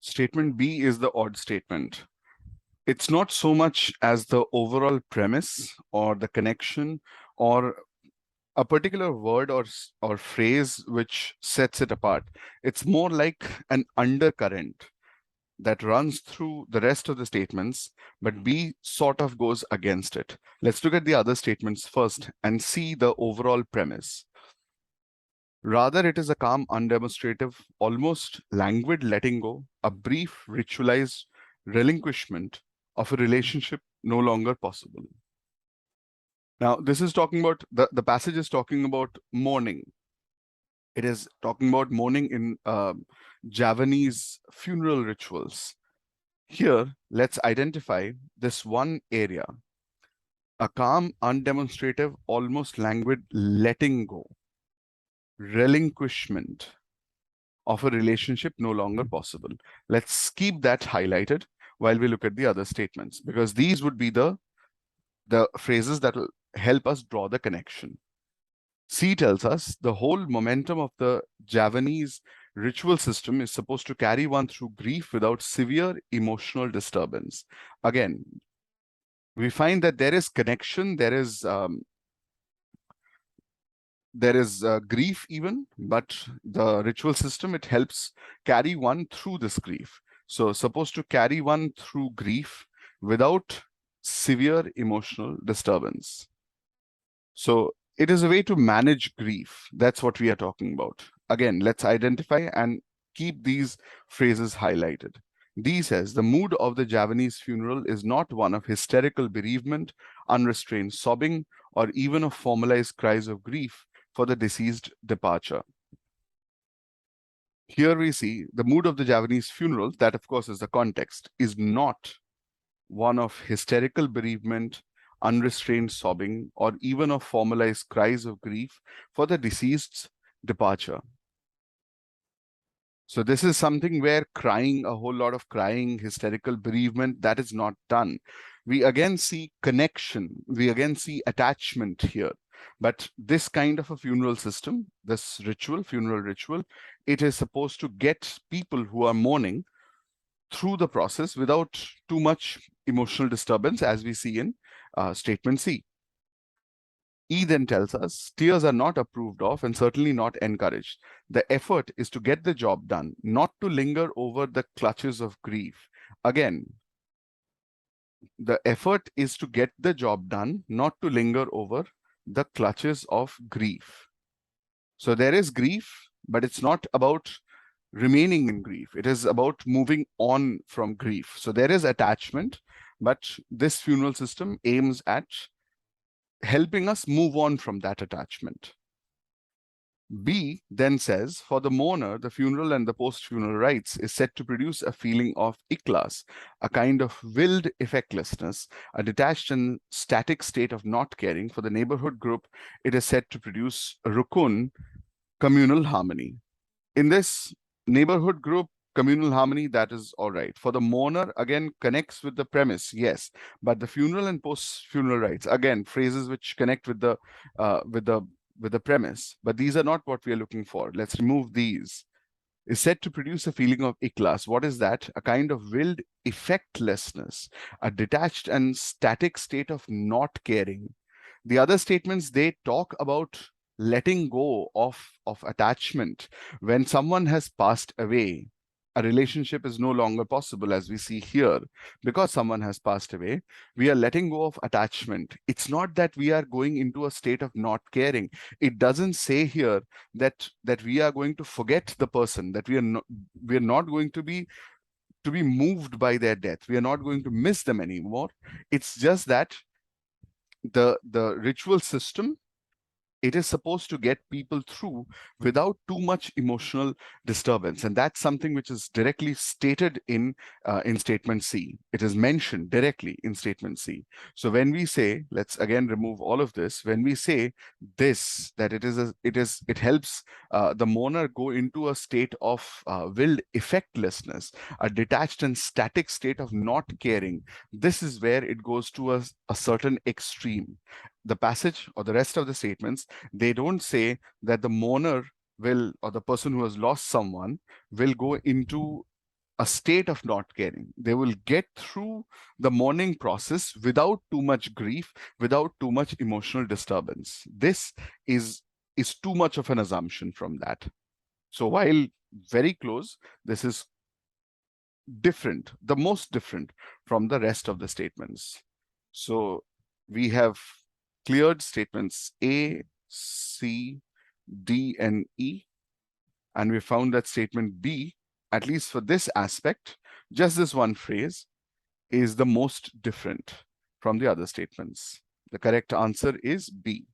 Statement B is the odd statement. It's not so much as the overall premise or the connection or a particular word or phrase which sets it apart. It's more like an undercurrent that runs through the rest of the statements, but B sort of goes against it. Let's look at the other statements first and see the overall premise. Rather, it is a calm, undemonstrative, almost languid letting go, a brief, ritualized relinquishment of a relationship no longer possible. Now, this is talking about, the passage is talking about mourning. It is talking about mourning in Javanese funeral rituals. Here, let's identify this one area, a calm, undemonstrative, almost languid letting go, relinquishment of a relationship no longer possible. Let's keep that highlighted while we look at the other statements, because these would be the phrases that will help us draw the connection. C tells us the whole momentum of the Javanese ritual system is supposed to carry one through grief without severe emotional disturbance. Again, we find that there is connection, there is grief even, but the ritual system, it helps carry one through this grief. So supposed to carry one through grief without severe emotional disturbance. So it is a way to manage grief. That's what we are talking about. Again, let's identify and keep these phrases highlighted. D says, the mood of the Javanese funeral is not one of hysterical bereavement, unrestrained sobbing, or even of formalized cries of grief for the deceased departure. Here we see the mood of the Javanese funeral, that of course is the context, is not one of hysterical bereavement, unrestrained sobbing, or even of formalized cries of grief for the deceased's departure. So this is something where crying, a whole lot of crying, hysterical bereavement, that is not done. We again see connection, we again see attachment here. But this kind of a funeral system, this ritual, funeral ritual, it is supposed to get people who are mourning through the process without too much emotional disturbance, as we see in statement C. E then tells us tears are not approved of and certainly not encouraged. The effort is to get the job done, not to linger over the clutches of grief. Again, the effort is to get the job done, not to linger over the clutches of grief. So there is grief, but it's not about remaining in grief. It is about moving on from grief. So there is attachment, but this funeral system aims at helping us move on from that attachment. B then says, for the mourner, the funeral and the post-funeral rites is said to produce a feeling of ikhlas, a kind of willed effectlessness, a detached and static state of not caring. For the neighborhood group, it is said to produce rukun, communal harmony. In this neighborhood group, communal harmony, that is all right. For the mourner, again, connects with the premise, yes. But the funeral and post-funeral rites, again, phrases which connect with the premise. But these are not what we are looking for. Let's remove these. Is said to produce a feeling of ikhlas. What is that? A kind of willed effectlessness, a detached and static state of not caring. The other statements, they talk about letting go of attachment. When someone has passed away, a relationship is no longer possible, as we see here. Because someone has passed away, we are letting go of attachment. It's not that we are going into a state of not caring. It doesn't say here that we are going to forget the person, that we are not going to be moved by their death. We are not going to miss them anymore. It's just that the ritual system, it is supposed to get people through without too much emotional disturbance. And that's something which is directly stated in statement C. It is mentioned directly in statement C. So when we say, let's again remove all of this, when we say this, that it helps the mourner go into a state of willed effectlessness, a detached and static state of not caring, this is where it goes to a certain extreme. The passage or the rest of the statements, they don't say that the mourner will, or the person who has lost someone, will go into a state of not caring. They will get through the mourning process without too much grief, without too much emotional disturbance. This is too much of an assumption from that. So while very close, this is different, the most different from the rest of the statements. So we have cleared statements A, C, D, and E. And we found that statement B, at least for this aspect, just this one phrase, is the most different from the other statements. The correct answer is B.